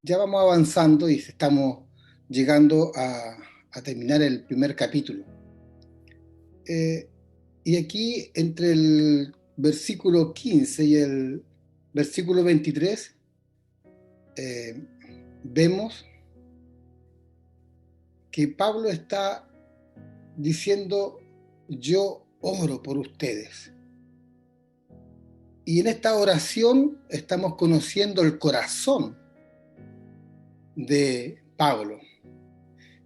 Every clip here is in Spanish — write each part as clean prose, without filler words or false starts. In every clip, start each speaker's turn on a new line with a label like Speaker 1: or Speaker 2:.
Speaker 1: Ya vamos avanzando y estamos llegando a terminar el primer capítulo. Eh, y aquí, entre el versículo 15 y el versículo 23, eh, vemos que Pablo está diciendo: yo oro por ustedes. Y en esta oración estamos conociendo el corazón de Pablo.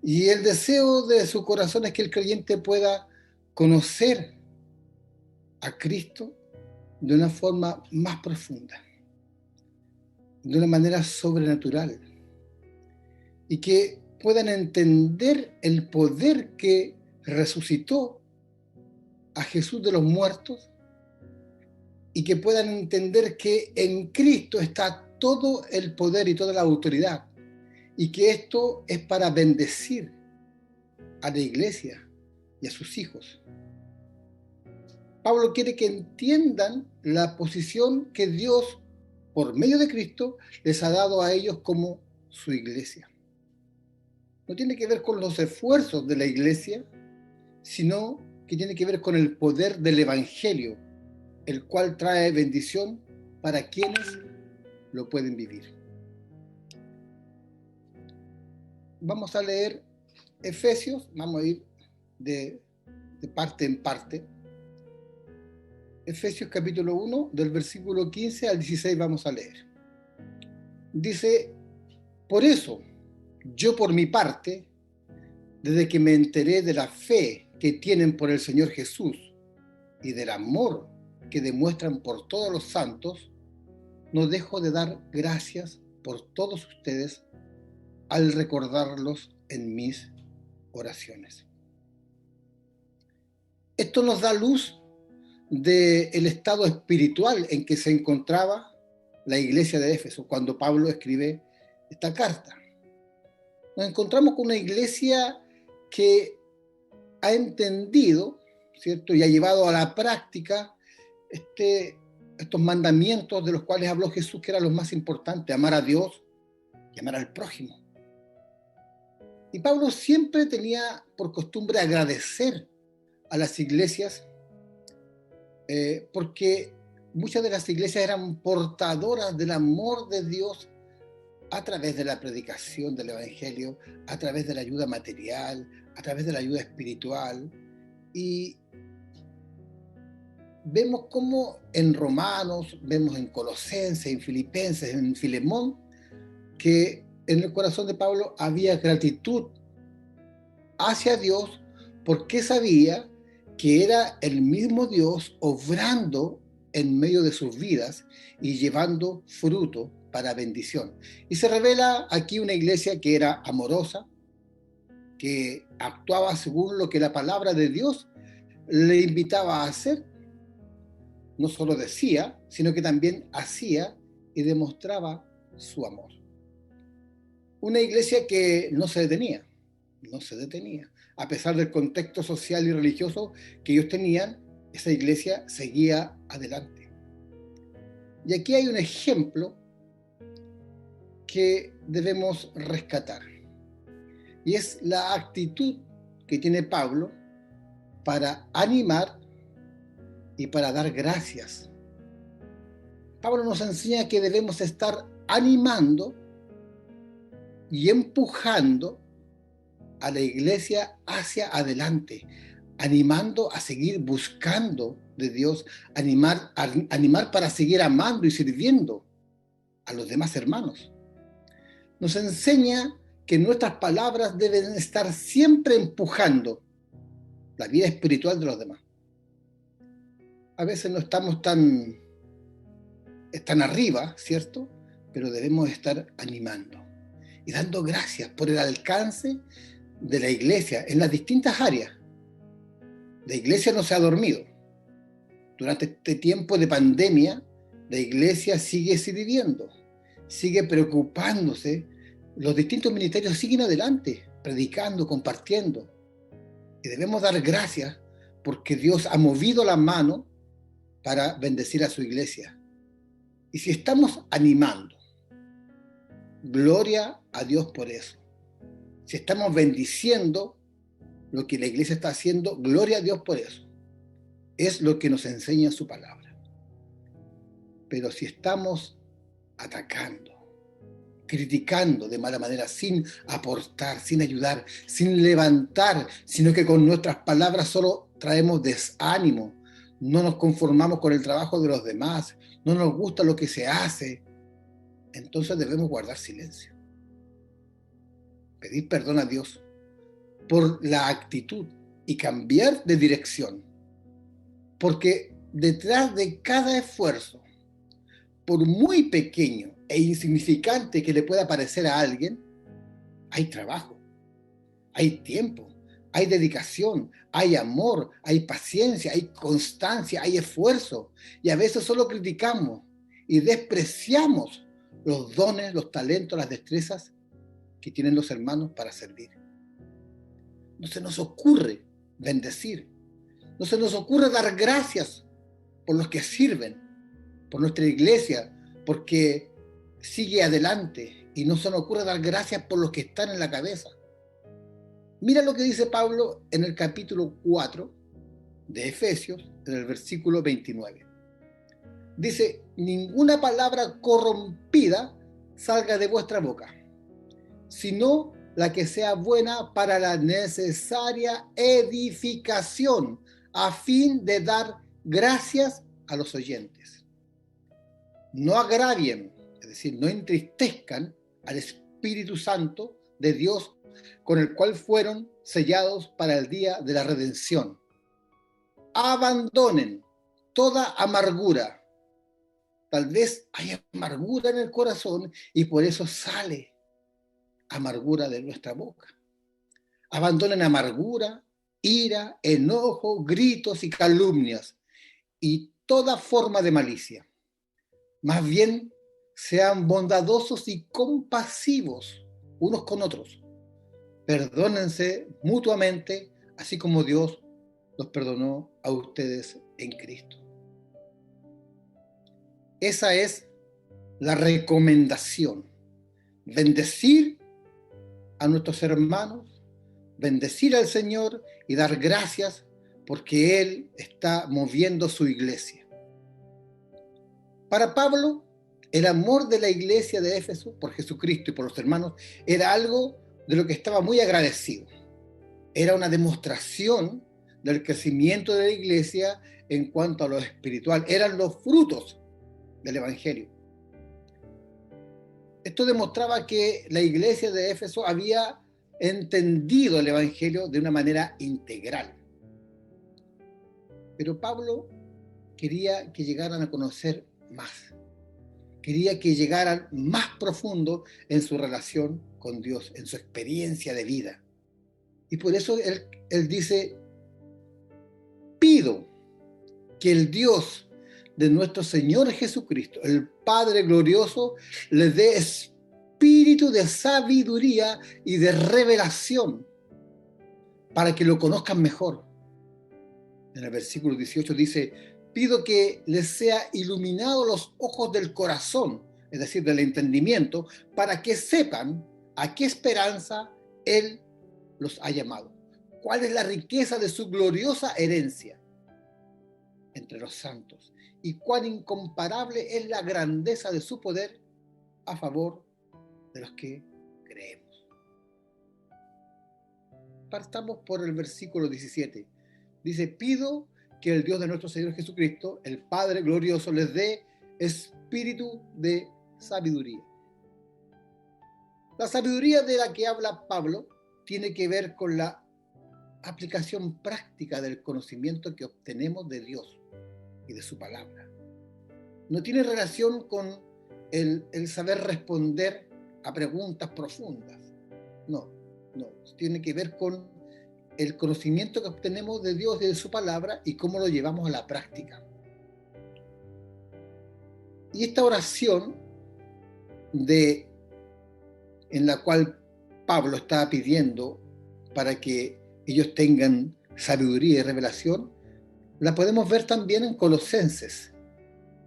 Speaker 1: Y el deseo de su corazón es que el creyente pueda conocer a Cristo de una forma más profunda, de una manera sobrenatural, y que puedan entender el poder que resucitó a Jesús de los muertos, y que puedan entender que en Cristo está todo el poder y toda la autoridad, y que esto es para bendecir a la iglesia y a sus hijos. Pablo quiere que entiendan la posición que Dios, por medio de Cristo, les ha dado a ellos como su iglesia. No tiene que ver con los esfuerzos de la iglesia, sino que tiene que ver con el poder del Evangelio, el cual trae bendición para quienes lo pueden vivir. Vamos a leer Efesios, vamos a ir de parte en parte. Efesios capítulo 1, del versículo 15 al 16 vamos a leer. Dice: por eso, yo por mi parte, desde que me enteré de la fe que tienen por el Señor Jesús y del amor que demuestran por todos los santos, no dejo de dar gracias por todos ustedes al recordarlos en mis oraciones. Esto nos da luz del estado espiritual en que se encontraba la iglesia de Éfeso cuando Pablo escribe esta carta. Nos encontramos con una iglesia que ha entendido, ¿cierto? Y ha llevado a la práctica estos mandamientos de los cuales habló Jesús, que eran los más importantes: amar a Dios y amar al prójimo. Y Pablo siempre tenía por costumbre agradecer a las iglesias, porque muchas de las iglesias eran portadoras del amor de Dios a través de la predicación del Evangelio, a través de la ayuda material, a través de la ayuda espiritual. Y vemos cómo en Romanos, vemos en Colosenses, en Filipenses, en Filemón, que en el corazón de Pablo había gratitud hacia Dios, porque sabía que era el mismo Dios obrando en medio de sus vidas y llevando fruto para bendición. Y se revela aquí una iglesia que era amorosa, que actuaba según lo que la palabra de Dios le invitaba a hacer. No solo decía, sino que también hacía y demostraba su amor. Una iglesia que no se detenía. A pesar del contexto social y religioso que ellos tenían, esa iglesia seguía adelante. Y aquí hay un ejemplo que debemos rescatar. Y es la actitud que tiene Pablo para animar y para dar gracias. Pablo nos enseña que debemos estar animando y empujando a la iglesia hacia adelante, animando a seguir buscando de Dios, animar para seguir amando y sirviendo a los demás hermanos. Nos enseña que nuestras palabras deben estar siempre empujando la vida espiritual de los demás. A veces no estamos tan arriba, ¿cierto? Pero debemos estar animando y dando gracias por el alcance de la iglesia en las distintas áreas. La iglesia no se ha dormido. Durante este tiempo de pandemia, la iglesia sigue sirviendo, sigue preocupándose. Los distintos ministerios siguen adelante, predicando, compartiendo. Y debemos dar gracias porque Dios ha movido la mano para bendecir a su iglesia. Y si estamos animando, Gloria a Dios por eso. Si estamos bendiciendo lo que la iglesia está haciendo, gloria a Dios por eso. Es lo que nos enseña su palabra. Pero si estamos atacando, criticando de mala manera, sin aportar, sin ayudar, sin levantar, sino que con nuestras palabras solo traemos desánimo, no nos conformamos con el trabajo de los demás, no nos gusta lo que se hace, entonces debemos guardar silencio. Pedir perdón a Dios por la actitud y cambiar de dirección. Porque detrás de cada esfuerzo, por muy pequeño e insignificante que le pueda parecer a alguien, hay trabajo, hay tiempo, hay dedicación, hay amor, hay paciencia, hay constancia, hay esfuerzo. Y a veces solo criticamos y despreciamos los dones, los talentos, las destrezas que tienen los hermanos para servir. No se nos ocurre bendecir, no se nos ocurre dar gracias por los que sirven, por nuestra iglesia, porque sigue adelante, y no se nos ocurre dar gracias por los que están en la cabeza. Mira lo que dice Pablo en el capítulo 4 de Efesios, en el versículo 29. Dice: ninguna palabra corrompida salga de vuestra boca, sino la que sea buena para la necesaria edificación, a fin de dar gracias a los oyentes. No agravien, es decir, no entristezcan al Espíritu Santo de Dios, con el cual fueron sellados para el día de la redención. Abandonen toda amargura. Tal vez hay amargura en el corazón y por eso sale amargura de nuestra boca. Abandonen amargura, ira, enojo, gritos y calumnias y toda forma de malicia. Más bien, sean bondadosos y compasivos unos con otros. Perdónense mutuamente, así como Dios los perdonó a ustedes en Cristo. Esa es la recomendación. Bendecir a nuestros hermanos, bendecir al Señor y dar gracias porque Él está moviendo su iglesia. Para Pablo, el amor de la iglesia de Éfeso por Jesucristo y por los hermanos era algo de lo que estaba muy agradecido. Era una demostración del crecimiento de la iglesia en cuanto a lo espiritual. Eran los frutos del Evangelio. Esto demostraba que la iglesia de Éfeso había entendido el Evangelio de una manera integral. Pero Pablo quería que llegaran a conocer más. Quería que llegaran más profundo en su relación con Dios, en su experiencia de vida. Y por eso él dice: pido que el Dios de nuestro Señor Jesucristo, el Padre glorioso, les dé espíritu de sabiduría y de revelación para que lo conozcan mejor. En el versículo 18 dice: pido que les sea iluminado los ojos del corazón, es decir, del entendimiento, para que sepan a qué esperanza Él los ha llamado. ¿Cuál es la riqueza de su gloriosa herencia entre los santos? Y cuán incomparable es la grandeza de su poder a favor de los que creemos. Partamos por el versículo 17. Dice: pido que el Dios de nuestro Señor Jesucristo, el Padre glorioso, les dé espíritu de sabiduría. La sabiduría de la que habla Pablo tiene que ver con la aplicación práctica del conocimiento que obtenemos de Dios y de su palabra. No tiene relación con el saber responder a preguntas profundas. No. Tiene que ver con el conocimiento que obtenemos de Dios y de su palabra y cómo lo llevamos a la práctica. Y esta oración en la cual Pablo estaba pidiendo para que ellos tengan sabiduría y revelación, la podemos ver también en Colosenses,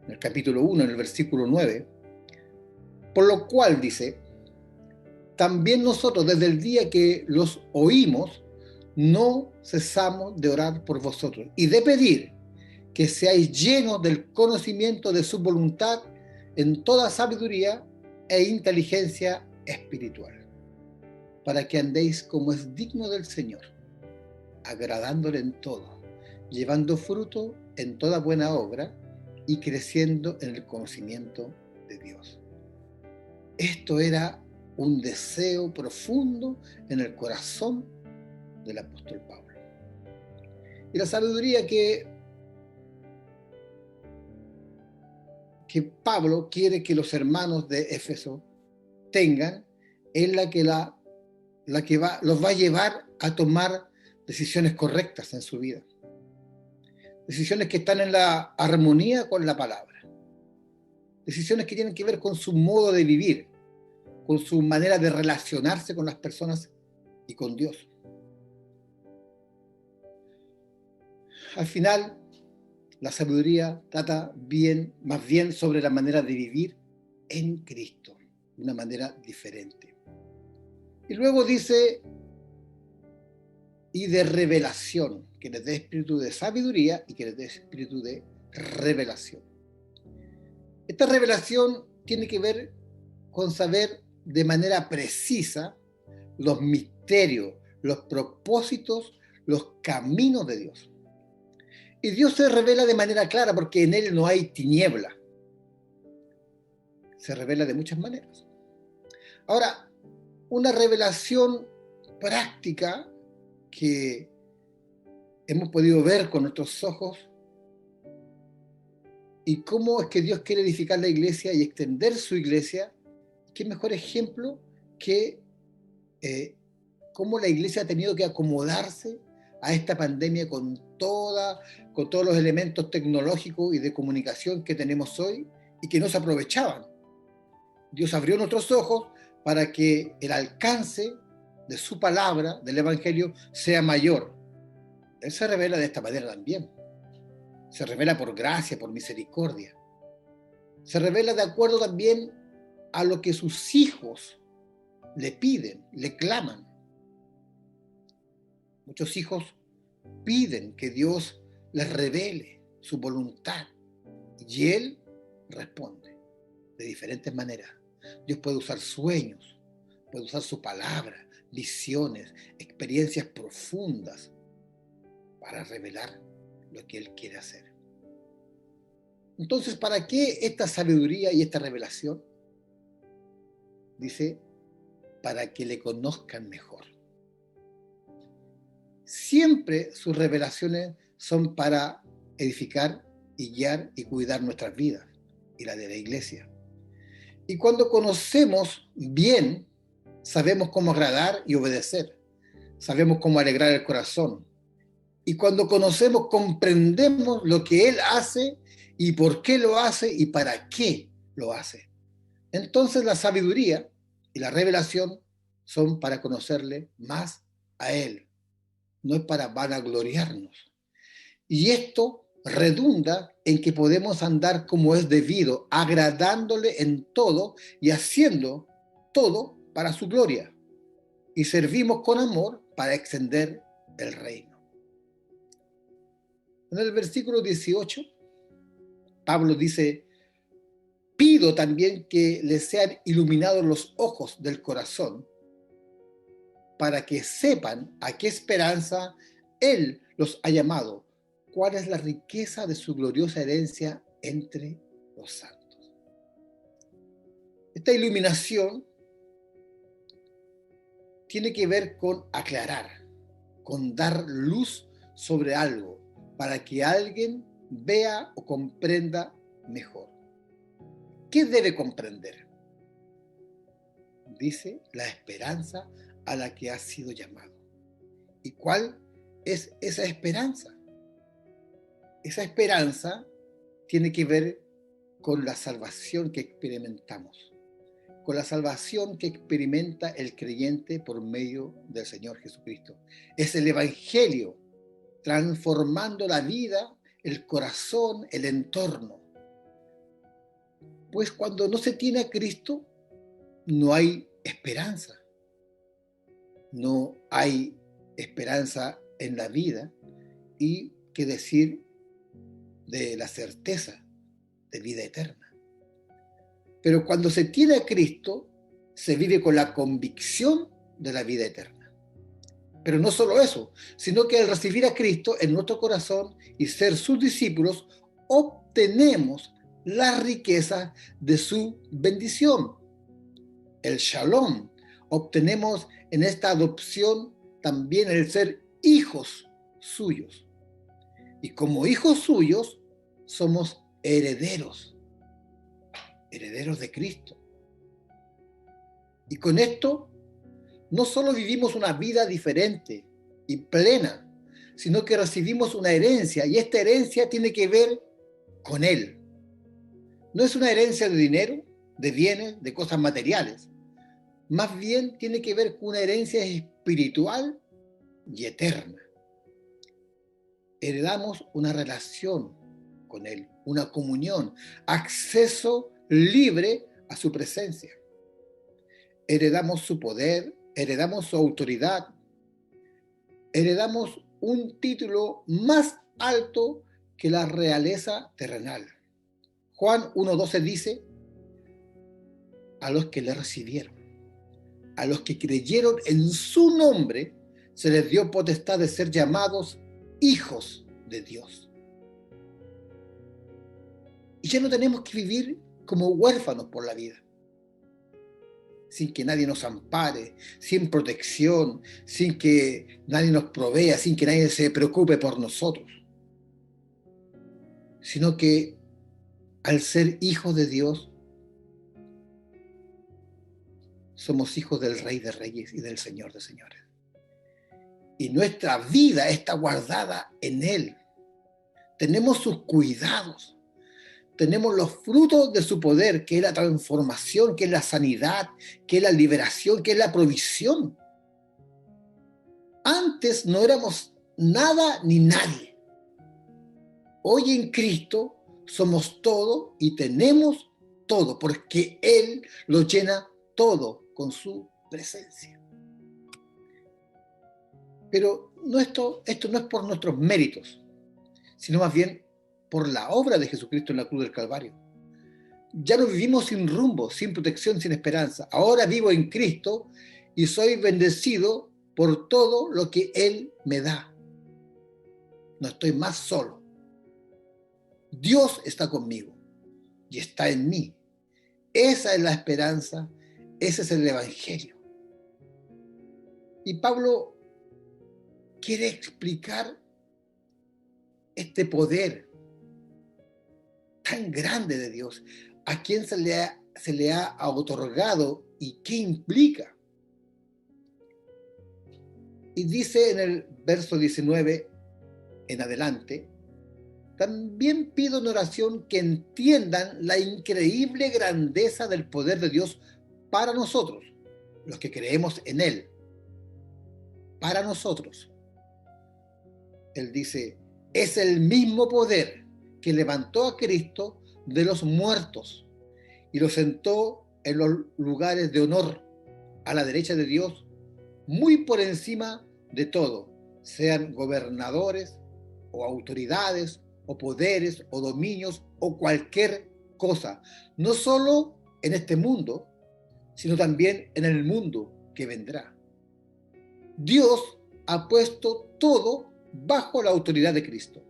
Speaker 1: en el capítulo 1, en el versículo 9, por lo cual dice: también nosotros desde el día que los oímos, no cesamos de orar por vosotros y de pedir que seáis llenos del conocimiento de su voluntad en toda sabiduría e inteligencia espiritual, para que andéis como es digno del Señor, agradándole en todo, llevando fruto en toda buena obra y creciendo en el conocimiento de Dios. Esto era un deseo profundo en el corazón del apóstol Pablo. Y la sabiduría que Pablo quiere que los hermanos de Éfeso tengan es la que los va a llevar a tomar decisiones correctas en su vida. Decisiones que están en la armonía con la palabra. Decisiones que tienen que ver con su modo de vivir, con su manera de relacionarse con las personas y con Dios. Al final, la sabiduría trata más bien sobre la manera de vivir en Cristo, de una manera diferente. Y luego dice, y de revelación, que les dé espíritu de sabiduría y que les dé espíritu de revelación. Esta revelación tiene que ver con saber de manera precisa los misterios, los propósitos, los caminos de Dios. Y Dios se revela de manera clara porque en Él no hay tiniebla. Se revela de muchas maneras. Ahora, una revelación práctica que hemos podido ver con nuestros ojos y cómo es que Dios quiere edificar la iglesia y extender su iglesia. ¿Qué mejor ejemplo que cómo la iglesia ha tenido que acomodarse a esta pandemia con todos los elementos tecnológicos y de comunicación que tenemos hoy y que no se aprovechaban? Dios abrió nuestros ojos para que el alcance de su palabra, del Evangelio, sea mayor. Él se revela de esta manera también. Se revela por gracia, por misericordia. Se revela de acuerdo también a lo que sus hijos le piden, le claman. Muchos hijos piden que Dios les revele su voluntad y Él responde de diferentes maneras. Dios puede usar sueños, puede usar su palabra, visiones, experiencias profundas para revelar lo que Él quiere hacer. Entonces, ¿para qué esta sabiduría y esta revelación? Dice, para que le conozcan mejor. Siempre sus revelaciones son para edificar y guiar y cuidar nuestras vidas y la de la iglesia. Y cuando conocemos bien, sabemos cómo agradar y obedecer. Sabemos cómo alegrar el corazón. Y cuando conocemos, comprendemos lo que Él hace y por qué lo hace y para qué lo hace. Entonces la sabiduría y la revelación son para conocerle más a Él. No es para vanagloriarnos. Y esto redunda en que podemos andar como es debido, agradándole en todo y haciendo todo para su gloria. Y servimos con amor para extender el reino. En el versículo 18, Pablo dice, pido también que les sean iluminados los ojos del corazón para que sepan a qué esperanza Él los ha llamado, cuál es la riqueza de su gloriosa herencia entre los santos. Esta iluminación tiene que ver con aclarar, con dar luz sobre algo, para que alguien vea o comprenda mejor. ¿Qué debe comprender? Dice la esperanza a la que ha sido llamado. ¿Y cuál es esa esperanza? Esa esperanza tiene que ver con la salvación que experimentamos, con la salvación que experimenta el creyente por medio del Señor Jesucristo. Es el Evangelio transformando la vida, el corazón, el entorno. Pues cuando no se tiene a Cristo, no hay esperanza. no hay esperanza en la vida, y qué decir de la certeza de vida eterna. Pero cuando se tiene a Cristo, se vive con la convicción de la vida eterna. Pero no solo eso, sino que al recibir a Cristo en nuestro corazón y ser sus discípulos, obtenemos la riqueza de su bendición, el shalom. Obtenemos en esta adopción también el ser hijos suyos. Y como hijos suyos, somos herederos, herederos de Cristo. Y con esto, no solo vivimos una vida diferente y plena, sino que recibimos una herencia, y esta herencia tiene que ver con Él. No es una herencia de dinero, de bienes, de cosas materiales. Más bien tiene que ver con una herencia espiritual y eterna. Heredamos una relación con Él, una comunión, acceso libre a su presencia. Heredamos su poder, heredamos su autoridad, heredamos un título más alto que la realeza terrenal. Juan 1:12 dice: a los que le recibieron, a los que creyeron en su nombre, se les dio potestad de ser llamados hijos de Dios. Y ya no tenemos que vivir como huérfanos por la vida, sin que nadie nos ampare, sin protección, sin que nadie nos provea, sin que nadie se preocupe por nosotros, sino que al ser hijos de Dios, somos hijos del Rey de Reyes y del Señor de Señores. Y nuestra vida está guardada en Él. Tenemos sus cuidados, tenemos los frutos de su poder, que es la transformación, que es la sanidad, que es la liberación, que es la provisión. Antes no éramos nada ni nadie. Hoy en Cristo somos todo y tenemos todo, porque Él lo llena todo con su presencia. Pero esto no es por nuestros méritos, sino más bien por la obra de Jesucristo en la cruz del Calvario. Ya no vivimos sin rumbo, sin protección, sin esperanza. Ahora vivo en Cristo y soy bendecido por todo lo que Él me da. No estoy más solo. Dios está conmigo y está en mí. Esa es la esperanza, ese es el Evangelio. Y Pablo quiere explicar este poder tan grande de Dios, a quien se le ha otorgado y qué implica. Y dice en el verso 19 en adelante: también pido en oración que entiendan la increíble grandeza del poder de Dios para nosotros, los que creemos en Él. Para nosotros. Él dice: es el mismo poder que levantó a Cristo de los muertos y lo sentó en los lugares de honor a la derecha de Dios, muy por encima de todo, sean gobernadores o autoridades o poderes o dominios o cualquier cosa, no solo en este mundo, sino también en el mundo que vendrá. Dios ha puesto todo bajo la autoridad de Cristo,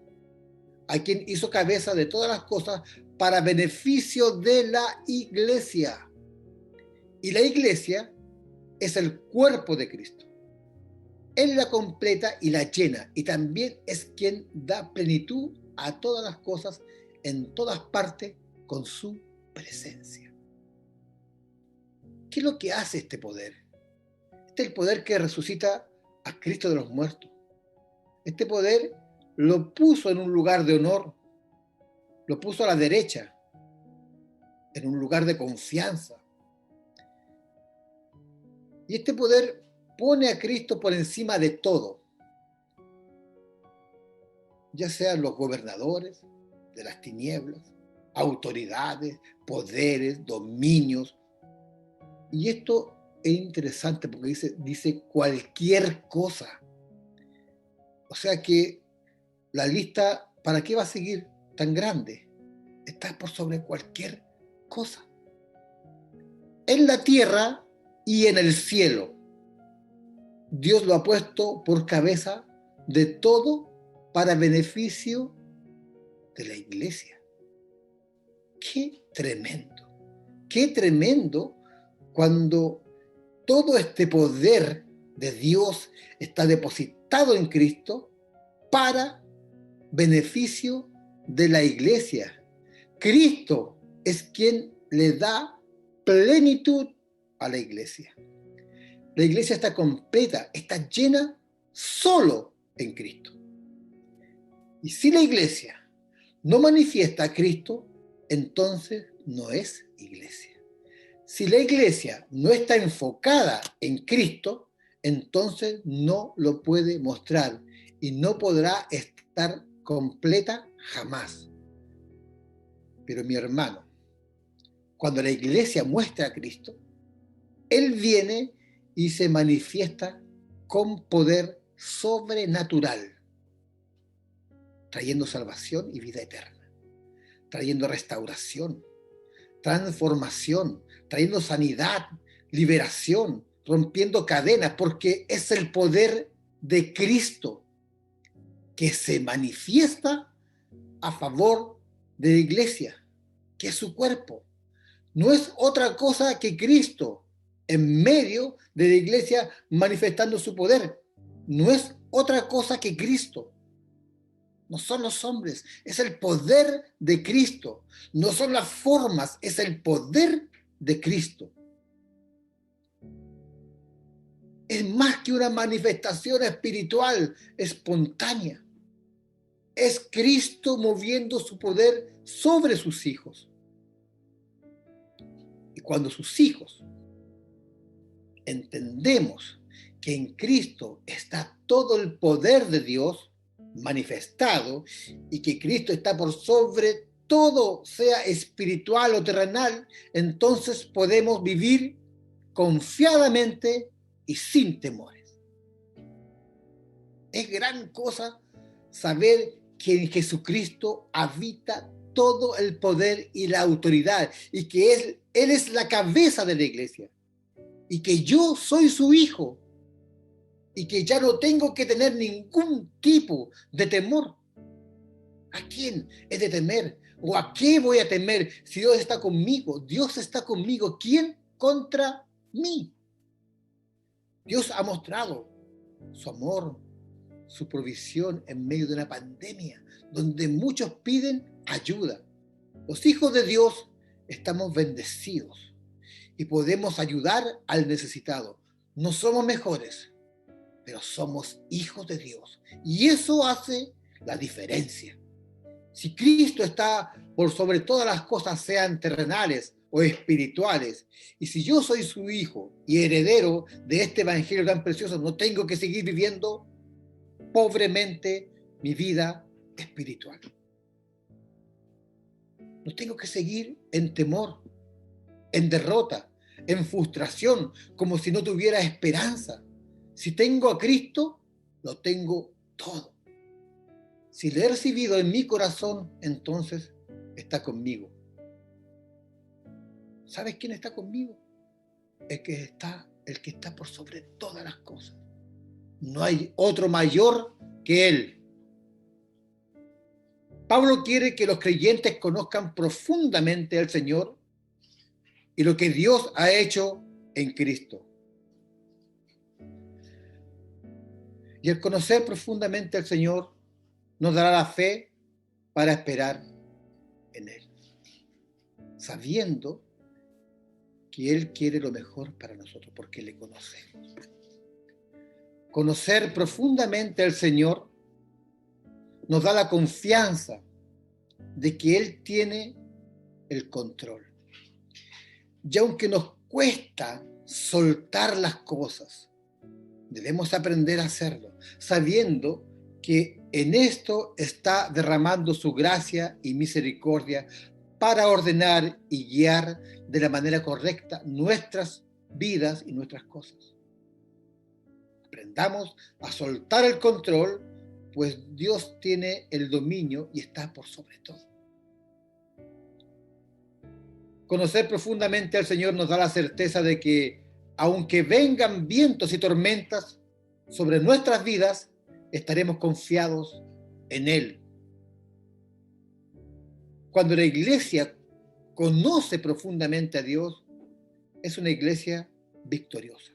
Speaker 1: a quien hizo cabeza de todas las cosas para beneficio de la iglesia. Y la iglesia es el cuerpo de Cristo. Él la completa y la llena, y también es quien da plenitud a todas las cosas en todas partes con su presencia. ¿Qué es lo que hace este poder? Este es el poder que resucita a Cristo de los muertos. Este poder lo puso en un lugar de honor, lo puso a la derecha, en un lugar de confianza. Y este poder pone a Cristo por encima de todo, ya sean los gobernadores de las tinieblas, autoridades, poderes, dominios. Y esto es interesante porque dice cualquier cosa. O sea que la lista, ¿para qué va a seguir tan grande? Está por sobre cualquier cosa. En la tierra y en el cielo. Dios lo ha puesto por cabeza de todo para beneficio de la iglesia. ¡Qué tremendo! ¡Qué tremendo cuando todo este poder de Dios está depositado en Cristo para beneficio de la iglesia! Cristo es quien le da plenitud a la iglesia. La iglesia está completa, está llena solo en Cristo. Y si la iglesia no manifiesta a Cristo, entonces no es iglesia. Si la iglesia no está enfocada en Cristo, entonces no lo puede mostrar y no podrá estar completa jamás. Pero mi hermano, cuando la iglesia muestra a Cristo, Él viene y se manifiesta con poder sobrenatural, trayendo salvación y vida eterna, trayendo restauración, transformación, trayendo sanidad, liberación, rompiendo cadenas, porque es el poder de Cristo que se manifiesta a favor de la iglesia, que es su cuerpo. No es otra cosa que Cristo en medio de la iglesia manifestando su poder. No es otra cosa que Cristo. No son los hombres, es el poder de Cristo. No son las formas, es el poder de Cristo. Es más que una manifestación espiritual espontánea. Es Cristo moviendo su poder sobre sus hijos. Y cuando sus hijos entendemos que en Cristo está todo el poder de Dios manifestado y que Cristo está por sobre todo, sea espiritual o terrenal, entonces podemos vivir confiadamente y sin temores. Es gran cosa saber que en Jesucristo habita todo el poder y la autoridad y que Él es la cabeza de la iglesia y que yo soy su hijo y que ya no tengo que tener ningún tipo de temor. ¿A quién he de temer? ¿O a qué voy a temer si Dios está conmigo? Dios está conmigo. ¿Quién contra mí? Dios ha mostrado su amor, su provisión en medio de una pandemia donde muchos piden ayuda. Los hijos de Dios estamos bendecidos y podemos ayudar al necesitado. No somos mejores, pero somos hijos de Dios. Y eso hace la diferencia. Si Cristo está por sobre todas las cosas, sean terrenales o espirituales, y si yo soy su hijo y heredero de este evangelio tan precioso, no tengo que seguir viviendo pobremente mi vida espiritual. No tengo que seguir en temor, en derrota, en frustración, como si no tuviera esperanza. Si tengo a Cristo, lo tengo todo. Si le he recibido en mi corazón, entonces está conmigo. ¿Sabes quién está conmigo? El que está por sobre todas las cosas. No hay otro mayor que Él. Pablo quiere que los creyentes conozcan profundamente al Señor y lo que Dios ha hecho en Cristo. Y el conocer profundamente al Señor nos dará la fe para esperar en Él, sabiendo que Él quiere lo mejor para nosotros, porque le conocemos. Conocer profundamente al Señor nos da la confianza de que Él tiene el control. Y aunque nos cuesta soltar las cosas, debemos aprender a hacerlo, sabiendo que en esto está derramando su gracia y misericordia para ordenar y guiar de la manera correcta nuestras vidas y nuestras cosas. Aprendamos a soltar el control, pues Dios tiene el dominio y está por sobre todo. Conocer profundamente al Señor nos da la certeza de que, aunque vengan vientos y tormentas sobre nuestras vidas, estaremos confiados en Él. Cuando la iglesia conoce profundamente a Dios, es una iglesia victoriosa.